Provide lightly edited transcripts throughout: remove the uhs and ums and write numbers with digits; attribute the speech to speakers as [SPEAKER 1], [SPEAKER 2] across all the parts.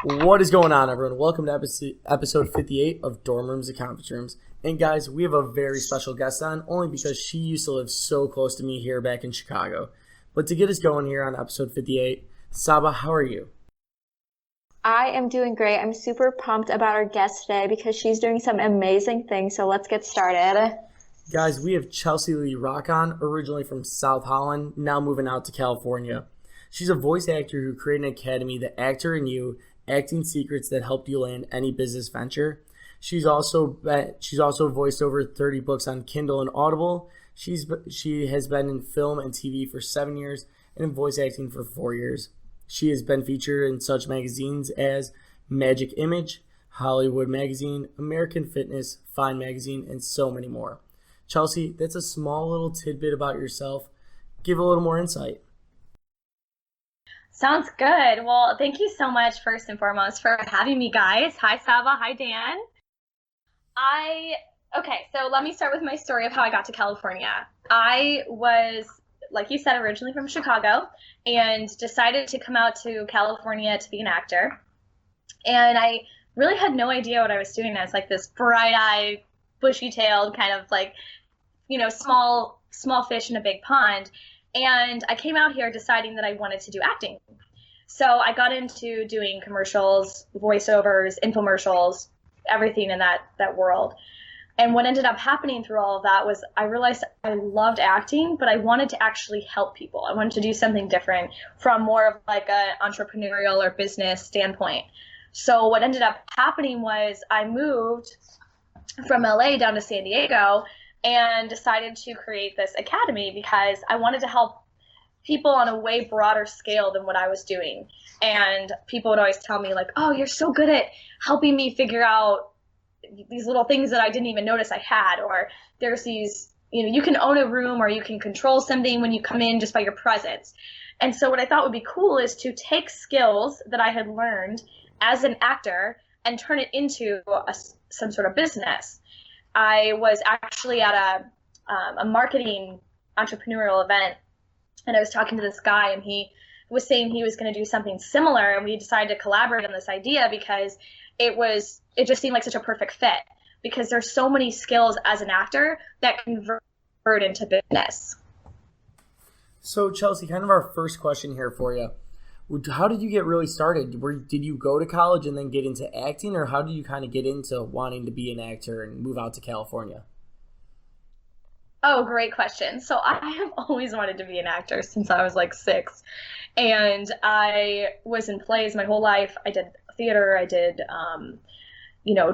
[SPEAKER 1] What is going on, everyone? Welcome to episode 58 of Dorm Rooms and Conference Rooms. And guys, we have a very special guest on, only because she used to live so close to me here back in Chicago. But to get us going here on episode 58, Saba, how are you?
[SPEAKER 2] I am doing great. I'm super pumped about our guest today because she's doing some amazing things. So let's get started.
[SPEAKER 1] Guys, we have Chelsea Lee Rock on, originally from South Holland, now moving out to California. She's a voice actor who created an academy, The Actor in You, acting secrets that helped you land any business venture. She's also voiced over 30 books on Kindle and Audible. She has been in film and TV for 7 years and in voice acting for 4 years. She has been featured in such magazines as Magic Image, Hollywood Magazine, American Fitness, Fine Magazine, and so many more. Chelsea, that's a small little tidbit about yourself. Give a little more insight.
[SPEAKER 3] Sounds good. Well, thank you so much, first and foremost, for having me, guys. Hi, Saba. Hi, Dan. Okay, so let me start with my story of how I got to California. I was, like you said, originally from Chicago and decided to come out to California to be an actor. And I really had no idea what I was doing. I was like this bright-eyed, bushy-tailed kind of like, small fish in a big pond. And I came out here deciding that I wanted to do acting. So I got into doing commercials, voiceovers, infomercials, everything in that world. And what ended up happening through all of that was I realized I loved acting, but I wanted to actually help people. I wanted to do something different from more of like an entrepreneurial or business standpoint. So what ended up happening was I moved from LA down to San Diego and decided to create this academy because I wanted to help people on a way broader scale than what I was doing. And people would always tell me like, oh, you're so good at helping me figure out these little things that I didn't even notice I had, or there's these, you can own a room or you can control something when you come in just by your presence. And so what I thought would be cool is to take skills that I had learned as an actor and turn it into some sort of business. I was actually at a marketing entrepreneurial event, and I was talking to this guy, and he was saying he was going to do something similar, and we decided to collaborate on this idea because it just seemed like such a perfect fit, because there's so many skills as an actor that convert into business.
[SPEAKER 1] So Chelsea, kind of our first question here for you. How did you get really started? Did you go to college and then get into acting, or how did you kind of get into wanting to be an actor and move out to California?
[SPEAKER 3] Oh, great question. So I have always wanted to be an actor since I was like 6. And I was in plays my whole life. I did theater. I did,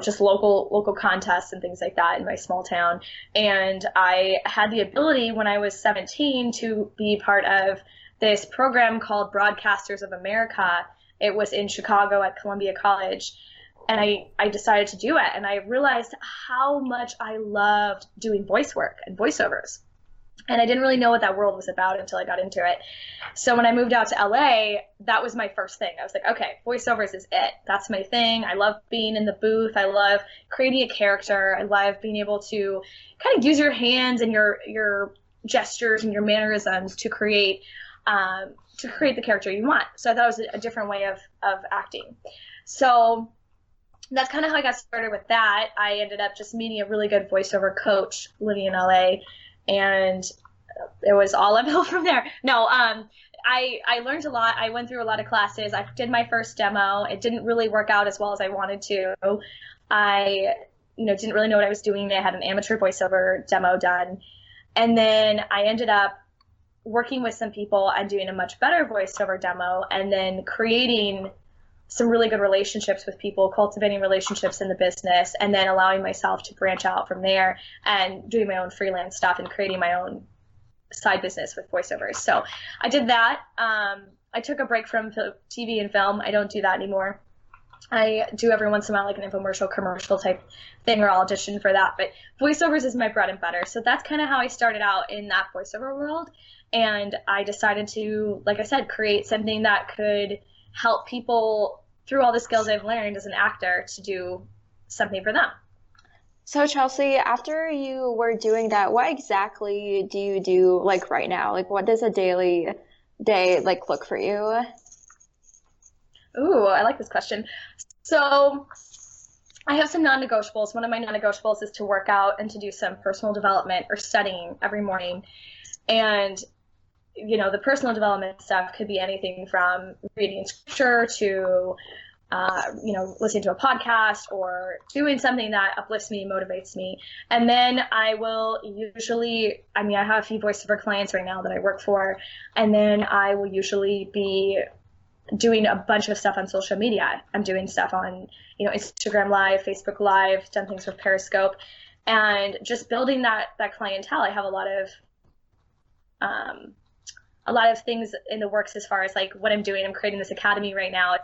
[SPEAKER 3] just local contests and things like that in my small town. And I had the ability when I was 17 to be part of this program called Broadcasters of America. It was in Chicago at Columbia College. And I decided to do it. And I realized how much I loved doing voice work and voiceovers. And I didn't really know what that world was about until I got into it. So when I moved out to LA, that was my first thing. I was like, okay, voiceovers is it. That's my thing. I love being in the booth. I love creating a character. I love being able to kind of use your hands and your gestures and your mannerisms to create the character you want. So I thought it was a different way of acting. So that's kind of how I got started with that. I ended up just meeting a really good voiceover coach living in LA, and it was all uphill from there. No, I learned a lot. I went through a lot of classes. I did my first demo. It didn't really work out as well as I wanted to. I didn't really know what I was doing. I had an amateur voiceover demo done, and then I ended up working with some people and doing a much better voiceover demo, and then creating some really good relationships with people, cultivating relationships in the business, and then allowing myself to branch out from there and doing my own freelance stuff and creating my own side business with voiceovers. So I did that. I took a break from TV and film. I don't do that anymore. I do every once in a while like an infomercial, commercial type thing, or I'll audition for that. But voiceovers is my bread and butter. So that's kind of how I started out in that voiceover world. And I decided to, like I said, create something that could help people through all the skills I've learned as an actor to do something for them.
[SPEAKER 2] So Chelsea, after you were doing that, what exactly do you do like right now? Like what does a daily day like look for you?
[SPEAKER 3] Ooh, I like this question. So I have some non-negotiables. One of my non-negotiables is to work out and to do some personal development or studying every morning. And the personal development stuff could be anything from reading scripture to, listening to a podcast or doing something that uplifts me, motivates me. And then I will usually, I have a few voiceover clients right now that I work for, and then I will usually be doing a bunch of stuff on social media. I'm doing stuff on, Instagram Live, Facebook Live, done things with Periscope, and just building that clientele. I have a lot of things in the works as far as like what I'm doing. I'm creating this academy right now.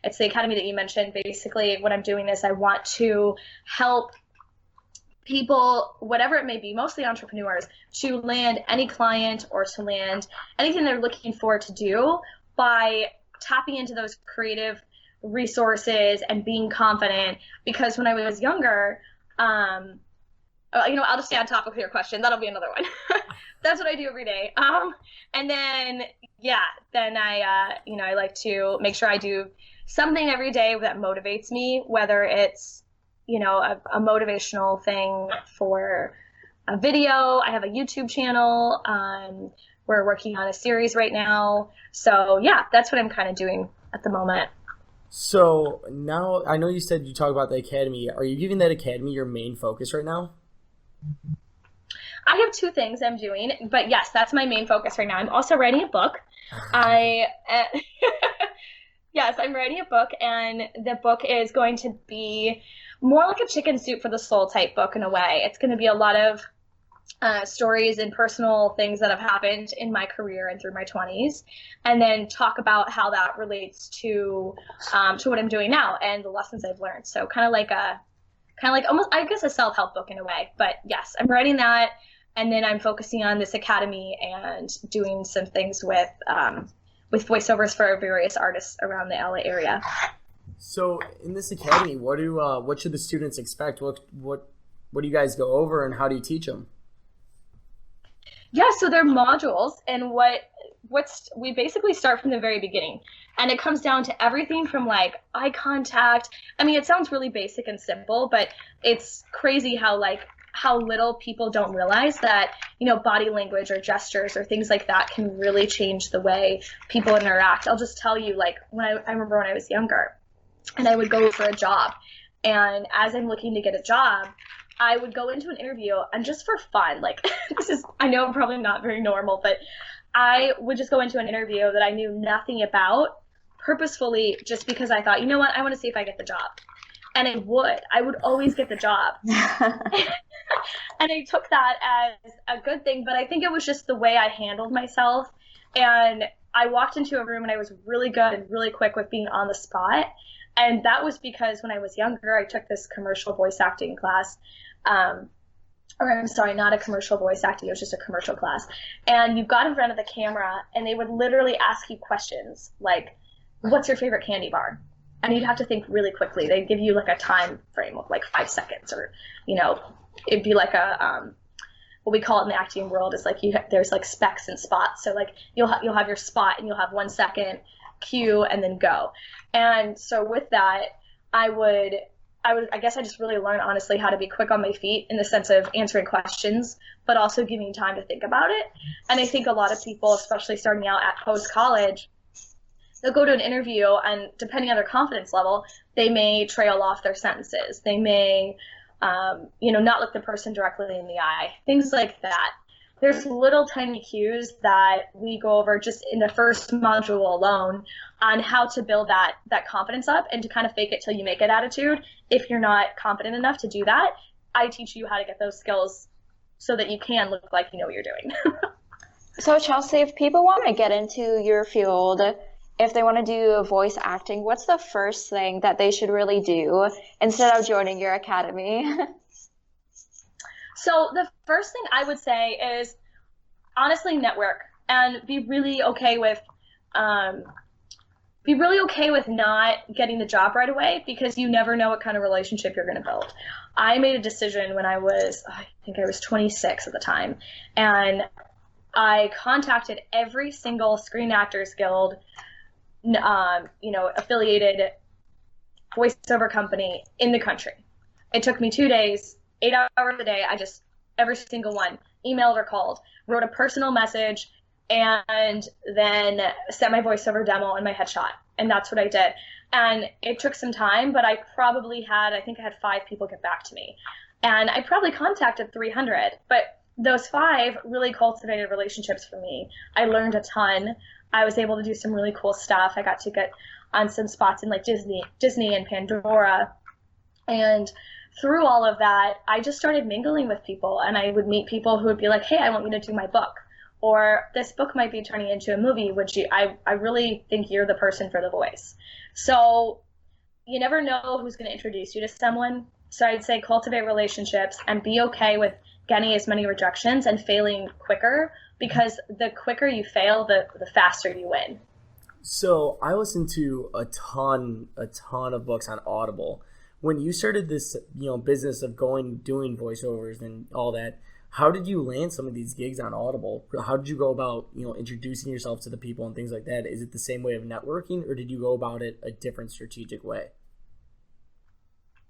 [SPEAKER 3] It's the academy that you mentioned. Basically, what I'm doing is I want to help people, whatever it may be, mostly entrepreneurs, to land any client or to land anything they're looking for to do by tapping into those creative resources and being confident. Because when I was younger, I'll just stay on topic with your question. That'll be another one. That's what I do every day. And then, then I like to make sure I do something every day that motivates me, whether it's, a motivational thing for a video. I have a YouTube channel. We're working on a series right now. So that's what I'm kind of doing at the moment.
[SPEAKER 1] So now I know you said you talk about the academy. Are you giving that academy your main focus right now?
[SPEAKER 3] I have two things I'm doing, but yes, that's my main focus right now. I'm also writing a book. Yes, I'm writing a book, and the book is going to be more like a chicken soup for the soul type book in a way. It's going to be a lot of stories and personal things that have happened in my career and through my 20s, and then talk about how that relates to what I'm doing now and the lessons I've learned. So kind of like almost, I guess, a self-help book in a way. But yes, I'm writing that, and then I'm focusing on this academy and doing some things with voiceovers for various artists around the LA area.
[SPEAKER 1] So in this academy, what should the students expect? What do you guys go over, and how do you teach them?
[SPEAKER 3] Yeah, so they're modules, and we basically start from the very beginning, and it comes down to everything from like eye contact. It sounds really basic and simple, but it's crazy how little people don't realize that, body language or gestures or things like that can really change the way people interact. I'll just tell you, like, I remember when I was younger and I would go for a job, and as I'm looking to get a job, I would go into an interview, and just for fun, like this is, I know, probably not very normal, but I would just go into an interview that I knew nothing about purposefully, just because I thought, you know what, I want to see if I get the job. And I would always get the job. And I took that as a good thing, but I think it was just the way I handled myself. And I walked into a room and I was really good and really quick with being on the spot. And that was because when I was younger, I took this commercial voice acting class. Or I'm sorry, not a commercial voice acting, it was just a commercial class. And you got in front of the camera and they would literally ask you questions like, what's your favorite candy bar? And you'd have to think really quickly. They'd give you like a time frame of like 5 seconds, or, it'd be like a, what we call it in the acting world is like there's like specs and spots. So like you'll have your spot and you'll have 1 second cue and then go. And so with that, I guess I just really learned, honestly, how to be quick on my feet in the sense of answering questions, but also giving time to think about it. And I think a lot of people, especially starting out at post-college, they'll go to an interview, and depending on their confidence level, they may trail off their sentences. They may, not look the person directly in the eye, things like that. There's little tiny cues that we go over just in the first module alone on how to build that confidence up and to kind of fake it till you make it attitude. If you're not confident enough to do that, I teach you how to get those skills so that you can look like you know what you're doing.
[SPEAKER 2] So Chelsea, if people want to get into your field, if they want to do voice acting, what's the first thing that they should really do instead of joining your academy?
[SPEAKER 3] So the first thing I would say is honestly network and be really okay with not getting the job right away, because you never know what kind of relationship you're going to build. I made a decision when I think I was 26 at the time, and I contacted every single Screen Actors Guild affiliated voiceover company in the country. It took me 2 days, 8 hours a day. I just, every single one, emailed or called, wrote a personal message, and then sent my voiceover demo and my headshot. And that's what I did. And it took some time, but I think I had 5 people get back to me. And I probably contacted 300, but those 5 really cultivated relationships for me. I learned a ton. I was able to do some really cool stuff. I got to get on some spots in like Disney and Pandora. And through all of that, I just started mingling with people, and I would meet people who would be like, hey, I want you to do my book. Or this book might be turning into a movie, I really think you're the person for the voice. So you never know who's going to introduce you to someone. So I'd say cultivate relationships and be okay with getting as many rejections and failing quicker, because the quicker you fail, the faster you win.
[SPEAKER 1] So I listened to a ton of books on Audible. When you started this, business of doing voiceovers and all that, how did you land some of these gigs on Audible? How did you go about, introducing yourself to the people and things like that? Is it the same way of networking, or did you go about it a different strategic way?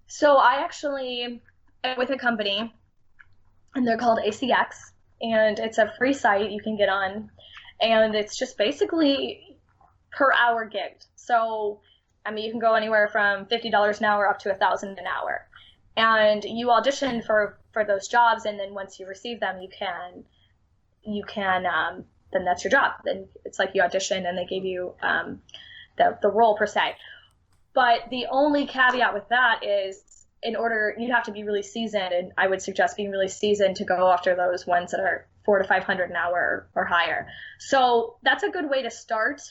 [SPEAKER 3] So I actually am with a company, and they're called ACX, and it's a free site you can get on, and it's just basically per hour gigged. So, I mean, you can go anywhere from $50 an hour up to $1,000 an hour, and you audition for those jobs, and then once you receive them, you can then that's your job. Then it's like you audition, and they give you the role per se. But the only caveat with that is, you'd have to be really seasoned, and I would suggest being really seasoned to go after those ones that are $400 to $500 an hour or higher. So that's a good way to start.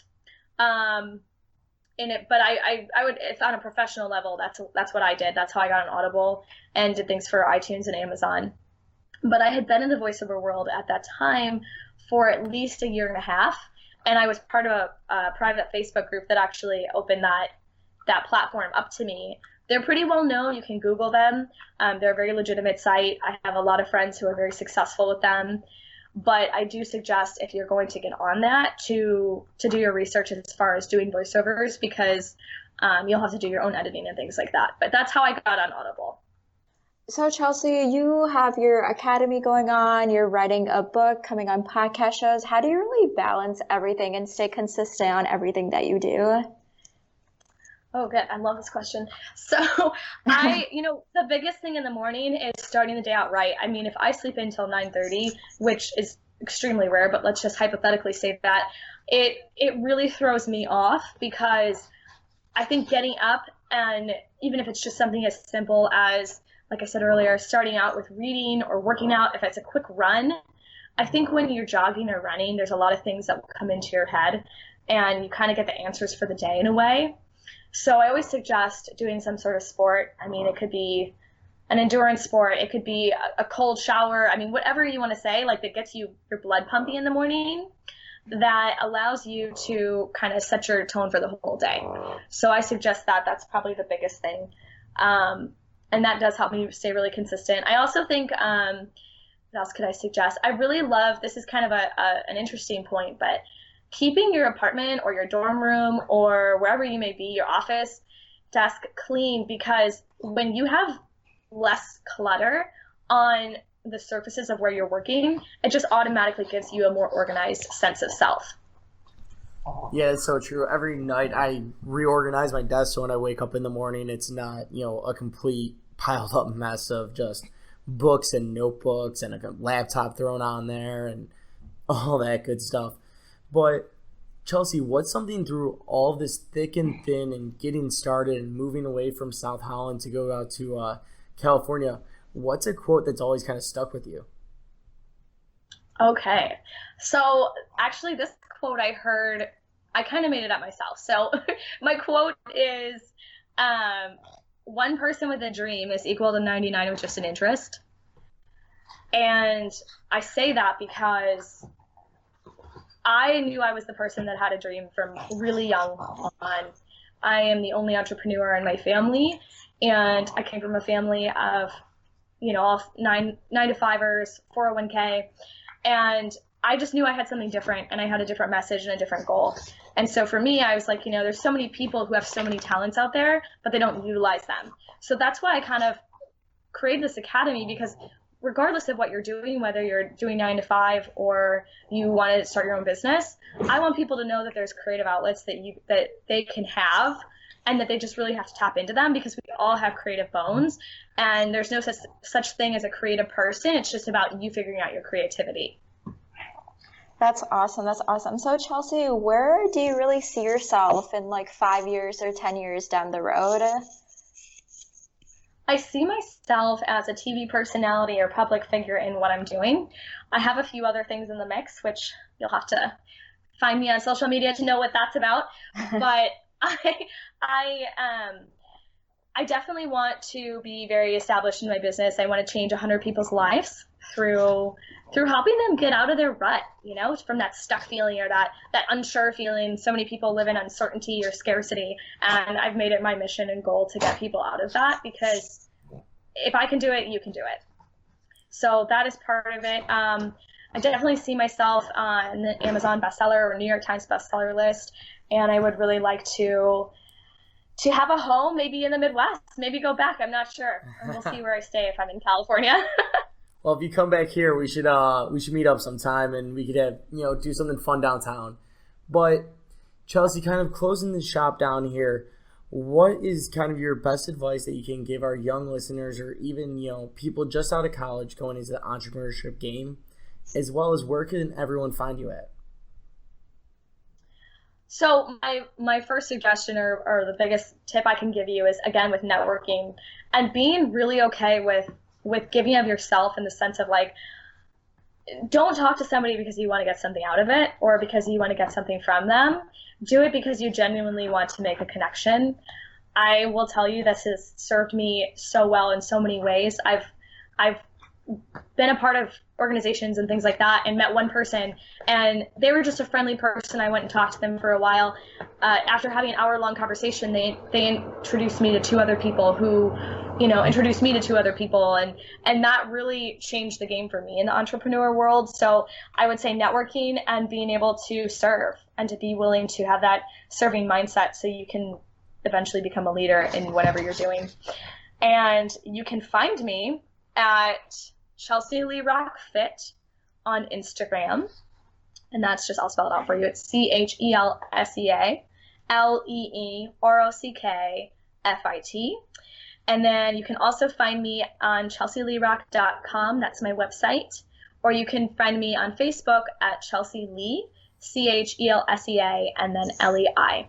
[SPEAKER 3] But I would, if on a professional level, that's what I did. That's how I got on Audible and did things for iTunes and Amazon. But I had been in the voiceover world at that time for at least a year and a half, and I was part of a private Facebook group that actually opened that platform up to me. They're pretty well known. You can Google them. They're a very legitimate site. I have a lot of friends who are very successful with them. But I do suggest, if you're going to get on that, to do your research as far as doing voiceovers, because you'll have to do your own editing and things like that. But that's how I got on Audible.
[SPEAKER 2] So Chelsea, you have your academy going on, you're writing a book, coming on podcast shows. How do you really balance everything and stay consistent on everything that you do?
[SPEAKER 3] Oh, good. I love this question. So the biggest thing in the morning is starting the day out right. I mean, if I sleep until 9:30, which is extremely rare, but let's just hypothetically say that, it really throws me off, because I think getting up, and even if it's just something as simple as, like I said earlier, starting out with reading or working out, if it's a quick run, I think when you're jogging or running, there's a lot of things that will come into your head, and you kind of get the answers for the day in a way. So I always suggest doing some sort of sport. I mean, it could be an endurance sport. It could be a cold shower. I mean, whatever you want to say, like, that gets your blood pumping in the morning, that allows you to kind of set your tone for the whole day. So I suggest that. That's probably the biggest thing. And that does help me stay really consistent. I also think, what else could I suggest? I really love, this is kind of an interesting point, but keeping your apartment or your dorm room or wherever you may be, your office desk, clean, because when you have less clutter on the surfaces of where you're working, it just automatically gives you a more organized sense of self.
[SPEAKER 1] Yeah, it's so true. Every night I reorganize my desk so when I wake up in the morning, it's not, a complete piled up mess of just books and notebooks and a laptop thrown on there and all that good stuff. But Chelsea, what's something through all this thick and thin and getting started and moving away from South Holland to go out to California, what's a quote that's always kind of stuck with you?
[SPEAKER 3] Okay. So actually this quote I heard, I kind of made it up myself. So my quote is, one person with a dream is equal to 99 with just an interest. And I say that because I knew I was the person that had a dream from really young on. I am the only entrepreneur in my family, and I came from a family of, all nine to fivers, 401k, and I just knew I had something different and I had a different message and a different goal. And so for me, I was like, there's so many people who have so many talents out there, but they don't utilize them. So that's why I kind of created this academy, because regardless of what you're doing, whether you're doing 9 to 5 or you want to start your own business, I want people to know that there's creative outlets that they can have, and that they just really have to tap into them, because we all have creative bones, and there's no such thing as a creative person. It's just about you figuring out your creativity.
[SPEAKER 2] That's awesome. That's awesome. So Chelsea, where do you really see yourself in like 5 years or 10 years down the road?
[SPEAKER 3] I see myself as a TV personality or public figure in what I'm doing. I have a few other things in the mix, which you'll have to find me on social media to know what that's about. But I definitely want to be very established in my business. I want to change 100 people's lives through helping them get out of their rut, from that stuck feeling or that unsure feeling. So many people live in uncertainty or scarcity, and I've made it my mission and goal to get people out of that, because if I can do it, you can do it. So that is part of it. I definitely see myself on the Amazon bestseller or New York Times bestseller list, and I would really like to have a home, maybe in the Midwest, maybe go back. I'm not sure. And we'll see where I stay if I'm in California.
[SPEAKER 1] Well, if you come back here, we should meet up sometime, and we could have do something fun downtown. But Chelsea, kind of closing the shop down here, what is kind of your best advice that you can give our young listeners, or even people just out of college going into the entrepreneurship game, as well as where can everyone find you at?
[SPEAKER 3] So my first suggestion or the biggest tip I can give you is, again, with networking and being really okay with giving of yourself, in the sense of like, don't talk to somebody because you want to get something out of it or because you want to get something from them. Do it because you genuinely want to make a connection. I will tell you, this has served me so well in so many ways. I've been a part of organizations and things like that, and met one person, and they were just a friendly person. I went and talked to them for a while. After having an hour-long conversation, they introduced me to 2 other people who, introduced me to 2 other people, and that really changed the game for me in the entrepreneur world. So I would say networking and being able to serve and to be willing to have that serving mindset, so you can eventually become a leader in whatever you're doing. And you can find me at Chelsea Lee Rock Fit on Instagram, and that's just, I'll spell it out for you. It's CHELSEA LEEROCKFIT. And then you can also find me on chelsealeerock.com. That's my website. Or you can find me on Facebook at Chelsea Lee, CHELSEA, and then LEI.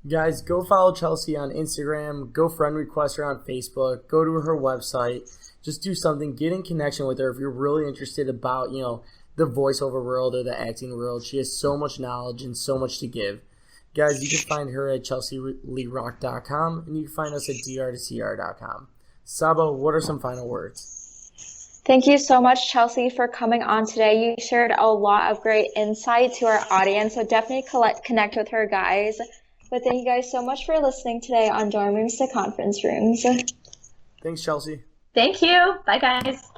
[SPEAKER 1] Guys, go follow Chelsea on Instagram. Go friend request her on Facebook. Go to her website. Just do something. Get in connection with her if you're really interested about, the voiceover world or the acting world. She has so much knowledge and so much to give. Guys, you can find her at chelsealeerock.com, and you can find us at dr2cr.com. Saba, what are some final words?
[SPEAKER 2] Thank you so much, Chelsea, for coming on today. You shared a lot of great insight to our audience, so definitely connect with her, guys. But thank you guys so much for listening today on Dorm Rooms to Conference Rooms.
[SPEAKER 1] Thanks, Chelsea.
[SPEAKER 3] Thank you. Bye, guys.